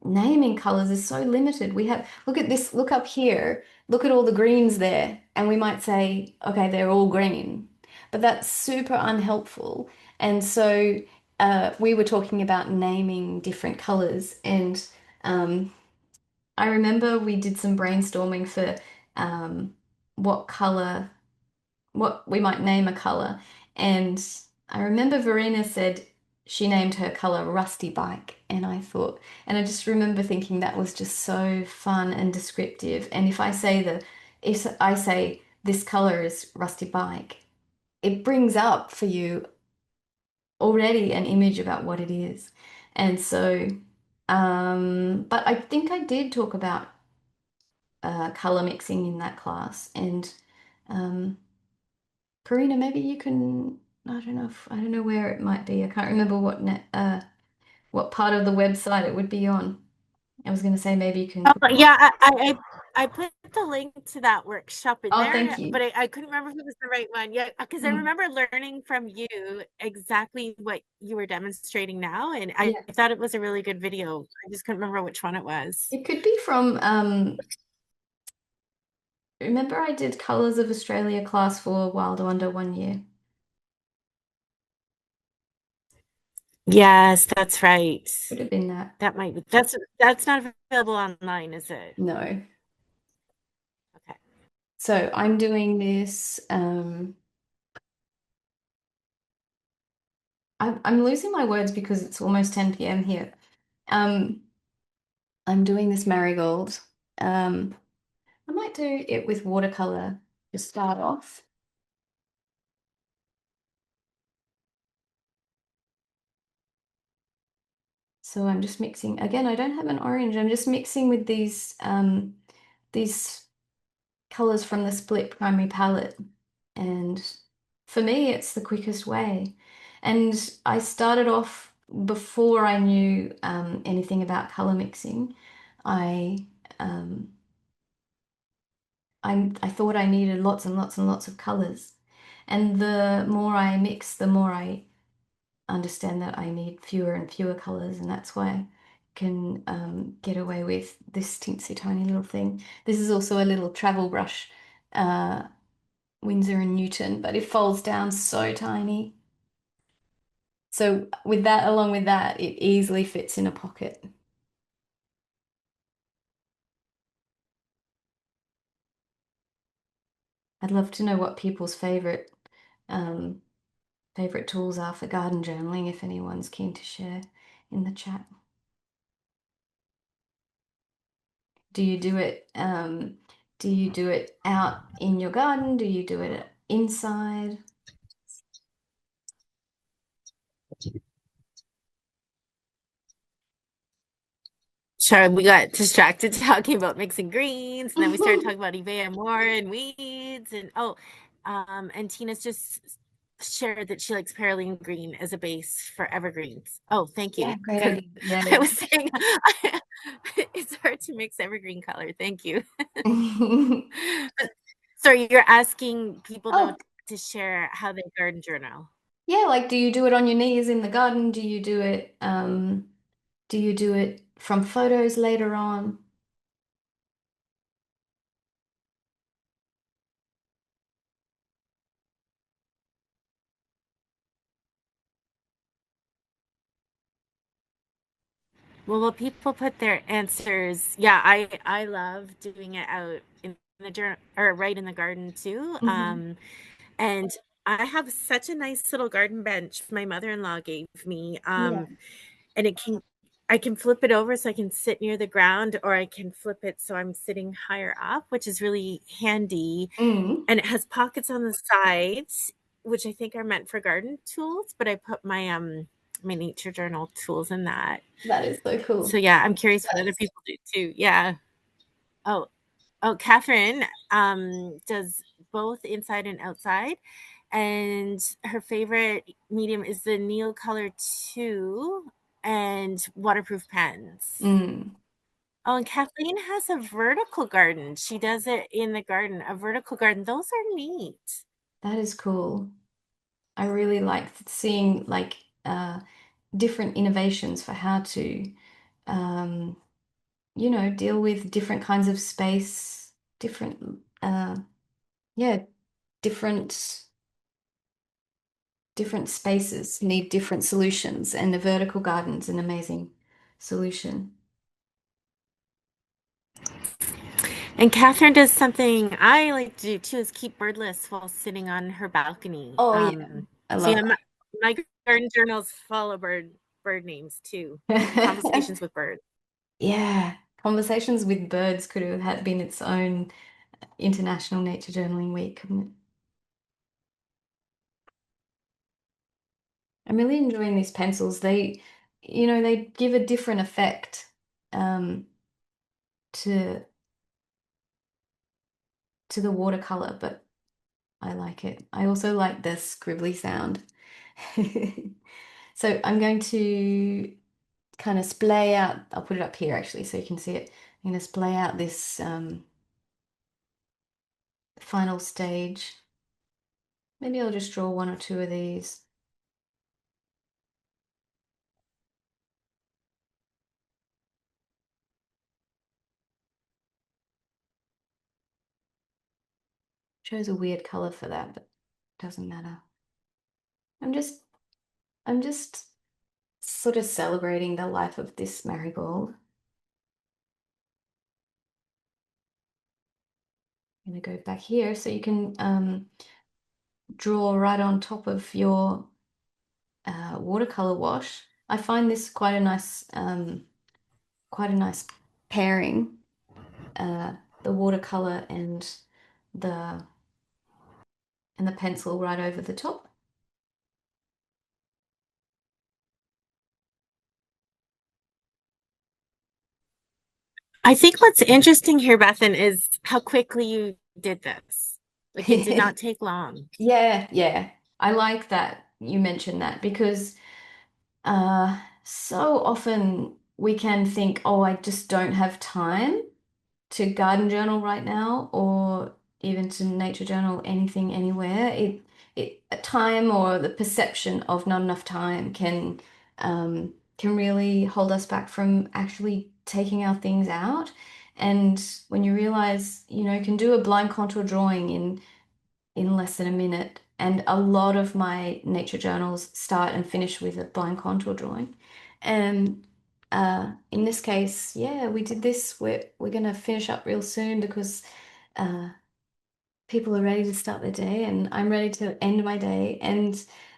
naming colors is so limited. Look at this, look up here, look at all the greens there, and we might say, okay, they're all green, but that's super unhelpful. And so we were talking about naming different colors, and um, I remember we did some brainstorming for um, what color, what we might name a color. And I remember Verena said she named her color Rusty Bike. And I just remember thinking that was just so fun and descriptive. And if I say this color is Rusty Bike, it brings up for you already an image about what it is. And so, but I think I did talk about color mixing in that class. And um, Karina, maybe you can. I don't know where it might be. I can't remember what part of the website it would be on. I was going to say maybe you can Oh, put. yeah, I put the link to that workshop in Oh, thank there, but you. I couldn't remember if it was the right one. Yeah, because I Mm, remember learning from you exactly what you were demonstrating now, and I yeah, thought it was a really good video. I just couldn't remember which one it was. it could be from. Remember, I did Colors of Australia class for Wild Wonder 1 year. Yes, that's right. Could have been that. That might be that's not available online, is it? No. Okay. So I'm doing this. I'm losing my words because it's almost 10 p.m. here. Um, I'm doing this marigold. Um, I might do it with watercolor to start off. So I'm just mixing. Again, I don't have an orange. I'm just mixing with these colors from the split primary palette. And for me, it's the quickest way. And I started off before I knew anything about color mixing. I um, I thought I needed lots and lots and lots of colors. And the more I mix, the more I understand that I need fewer and fewer colors, and that's why I can get away with this teensy tiny little thing. This is also a little travel brush, uh, Winsor and Newton, but it folds down so tiny. So with that, along with that, it easily fits in a pocket. I'd love to know what people's um, favorite tools are for garden journaling, if anyone's keen to share in the chat. Do you do it out in your garden? Do you do it inside? Sure, we got distracted talking about mixing greens, and then we started talking about eBay and more and weeds, and and Tina's just shared that she likes Paroline green as a base for evergreens. Oh, thank Yeah, you, great because idea. Yeah, I yeah. was saying it's hard to mix evergreen color. Thank you. Sorry, you're asking people though Oh, to share how they garden journal. yeah, like do you do it on your knees in the garden? Do you do it from photos later on? Well, people put their answers. Yeah, I love doing it out in the journal or right in the garden too. Hmm. And I have such a nice little garden bench my mother-in-law gave me. Yeah. And I can flip it over so I can sit near the ground, or I can flip it so I'm sitting higher up, which is really handy. Mm, And it has pockets on the sides, which I think are meant for garden tools, but I put my nature journal tools in that. that is so So cool. yeah, I'm curious what other people do too. Yeah. Oh, Catherine does both inside and outside, and her favorite medium is the Neil Color 2 and waterproof pens. Mm, Oh, and Kathleen has a vertical garden. She does it in the garden, a vertical garden. Those are neat. that is cool. I really like seeing different innovations for how to um, deal with different kinds of space, different, yeah, different, different spaces need different solutions, and the vertical garden's an amazing solution. And Catherine does something I like to do too is keep birdless while sitting on her balcony. Oh yeah, I So love yeah, my garden journals follow bird names too. that. Conversations with birds. Yeah, conversations with birds could have had been its own International Nature Journaling Week, couldn't it? I'm really enjoying these pencils. They give a different effect um, to the watercolor, but I like it. I also like the scribbly sound. So I'm going to kind of splay out. I'll put it up here actually so you can see it. I'm going to splay out this final stage. Maybe I'll just draw one or two of these. Chose a weird color for that, but doesn't matter. I'm just I'm just sort of celebrating the life of this marigold. I'm going to go back here so you can draw right on top of your watercolor wash. I find this quite a nice pairing, the watercolor the and the pencil right over the top. I think what's interesting here, Bethan, is how quickly you did this. Like it did not take long. Yeah, yeah. I like that you mentioned that because so often we can think, oh, I just don't have time to garden journal right now or even to nature journal anything anywhere. It a time or the perception of not enough time can really hold us back from actually taking our things out. And when you realize, you can do a blind contour drawing in less than a minute. And a lot of my nature journals start and finish with a blind contour drawing. And in this case, yeah, we did this. We're gonna finish up real soon because uh, people are ready to start their day, and I'm ready to end my day.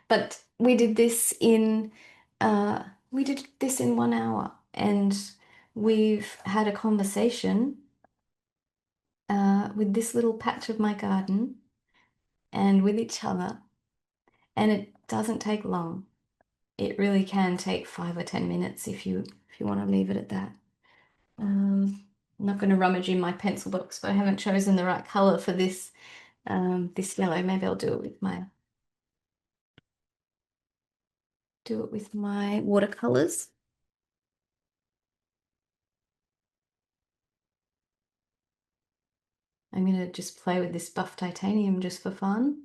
But we did this in 1 hour, and we've had a conversation with this little patch of my garden and with each other. And it doesn't take long. It really can take 5 or 10 minutes if you want to leave it at that. I'm not going to rummage in my pencil box, but I haven't chosen the right color for this yellow. Maybe I'll do it with my watercolors. I'm going to just play with this buff titanium just for fun.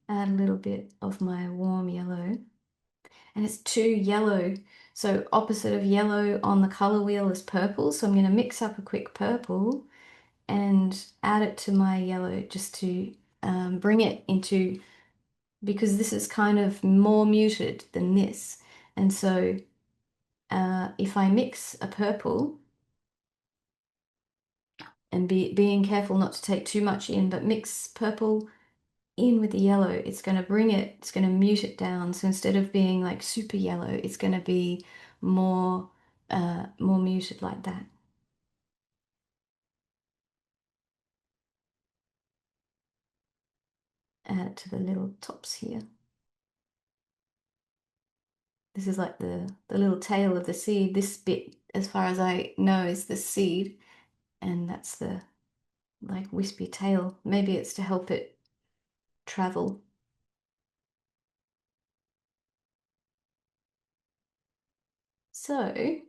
Add a little bit of my warm yellow. And it's too yellow. So opposite of yellow on the color wheel is purple. So I'm going to mix up a quick purple and add it to my yellow just to bring it into, because this is kind of more muted than this. And so if I mix a purple and being careful not to take too much in, but mix purple in with the yellow, it's going to mute it down. So instead of being like super yellow, it's going to be more, more muted like that. Add it to the little tops here. This is like the little tail of the seed. This bit, as far as I know, is the seed, and that's the like wispy tail. Maybe it's to help it travel. So,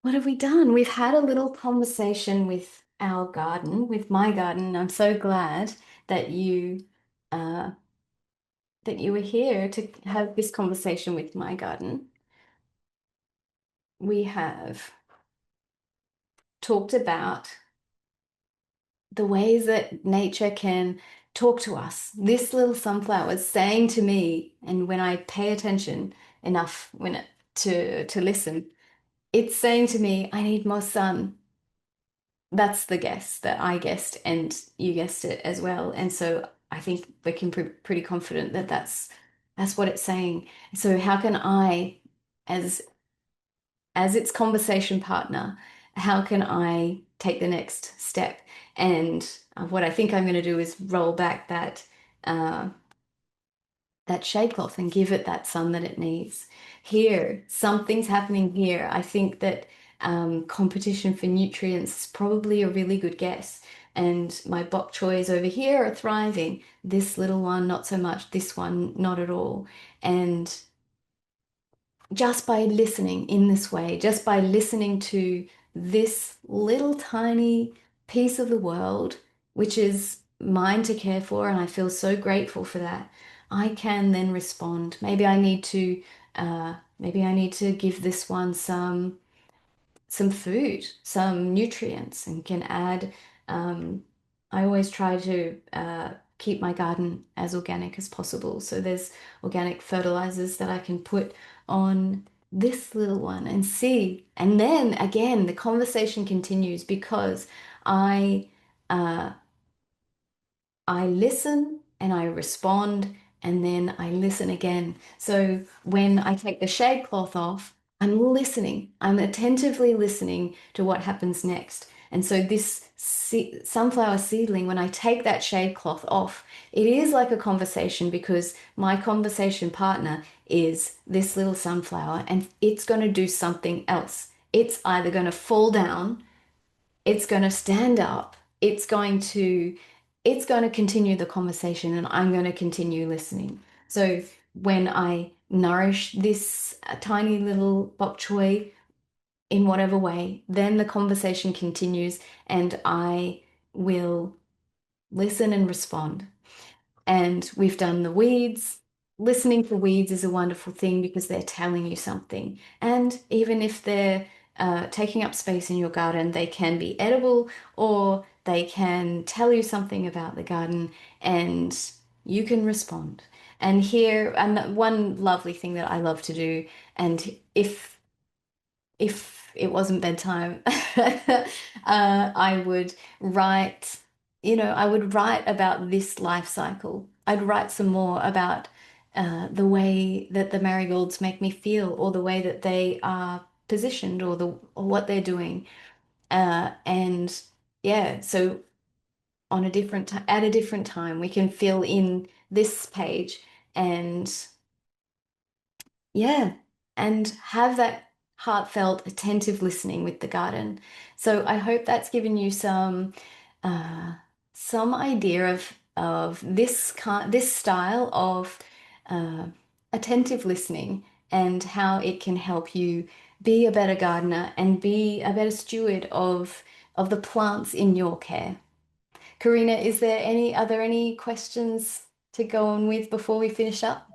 what have we done? We've had a little conversation with our garden, with my garden. I'm so glad that uh, you were here to have this conversation with my garden. We have talked about the ways that nature can talk to us. This little sunflower is saying to me, and when I pay attention enough to listen, it's saying to me, I need more sun. That's the guess that I guessed, and you guessed it as well. And so I think we can be pretty confident that that's what it's saying. So how can I, as its conversation partner, how can I take the next step? And what I think I'm going to do is roll back uh, that shade cloth and give it that sun that it needs. Here, something's happening here. I think that competition for nutrients is probably a really good guess. And my bok choys over here are thriving. This little one, not so much. This one, not at all. And just by listening in this way, just by listening to this little tiny piece of the world, which is mine to care for, and I feel so grateful for that, I can then respond. Maybe I need to give this one some food, some nutrients, and can add. Um, I always try to keep my garden as organic as possible. So there's organic fertilizers that I can put on this little one and see. And then again, the conversation continues because I uh, I listen and I respond and then I listen again. So when I take the shade cloth off, I'm listening. I'm attentively listening to what happens next. And so this sunflower seedling, when I take that shade cloth off, it is like a conversation because my conversation partner is this little sunflower and it's going to do something else. It's either going to fall down it's going to stand up. It's going to continue the conversation and I'm going to continue listening. So when I nourish this tiny little bok choy in whatever way, then the conversation continues and I will listen and respond. And we've done the weeds. Listening for weeds is a wonderful thing because they're telling you something. And even if they're taking up space in your garden, they can be edible or they can tell you something about the garden and you can respond. And here, and one lovely thing that I love to do, and if it wasn't bedtime, I would write, I would write about this life cycle. I'd write some more about the way that the marigolds make me feel, or the way that they are positioned, or what they're doing. And yeah, so on a different at a different time, we can fill in this page and yeah, and have that heartfelt, attentive listening with the garden. So I hope that's given you uh, some idea of this style of uh, attentive listening and how it can help you be a better gardener and be a better steward of the plants in your care. Karina, are there any questions to go on with before we finish up?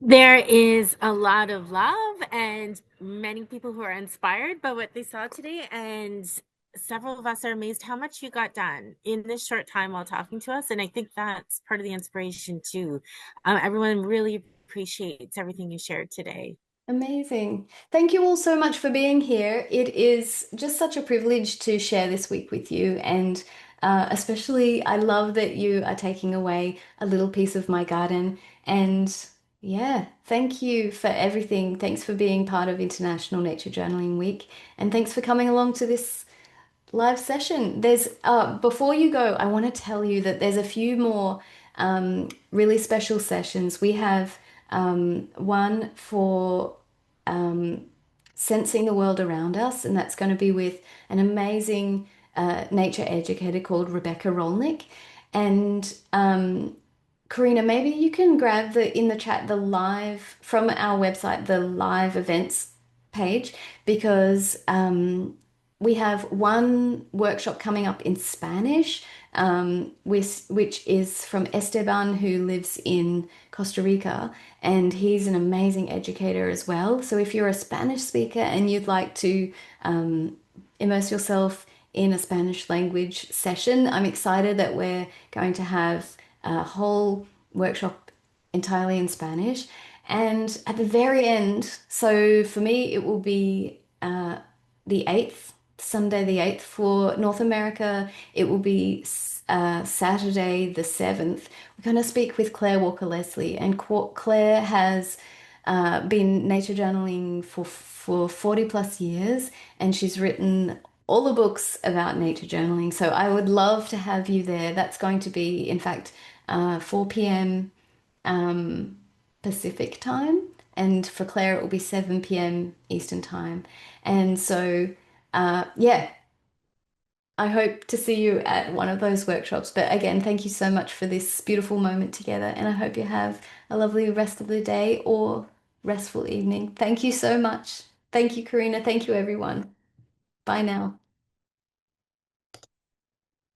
There is a lot of love and many people who are inspired by what they saw today. And several of us are amazed how much you got done in this short time while talking to us. And I think that's part of the inspiration too. Everyone really appreciates everything you shared today. Amazing. Thank you all so much for being here. It is just such a privilege to share this week with you. And especially, I love that you are taking away a little piece of my garden. And yeah, thank you for everything. Thanks for being part of International Nature Journaling Week. And thanks for coming along to this live session. There's before you go, I want to tell you that there's a few more really special sessions. We have one for um, sensing the world around us, and that's going to be with an amazing nature educator called Rebecca Rolnick. And Karina, maybe you can grab the in the chat the live from our website, the live events page, because we have one workshop coming up in Spanish, which is from Esteban, who lives in Costa Rica, and he's an amazing educator as well. So if you're a Spanish speaker and you'd like to immerse yourself in a Spanish language session, I'm excited that we're going to have a whole workshop entirely in Spanish. And at the very end, so for me, it will be the 8th, Sunday the 8th. For North America, it will be Saturday the 7th. We're going to speak with Claire Walker Leslie, and Claire has been nature journaling for 40 plus years, and she's written all the books about nature journaling. So I would love to have you there. That's going to be, in fact, 4 p.m. Pacific time, and for Claire it will be 7 p.m. Eastern time. And so, yeah, I hope to see you at one of those workshops. But again, thank you so much for this beautiful moment together, and I hope you have a lovely rest of the day or restful evening. Thank you so much. Thank you, Karina. Thank you, everyone. Bye now.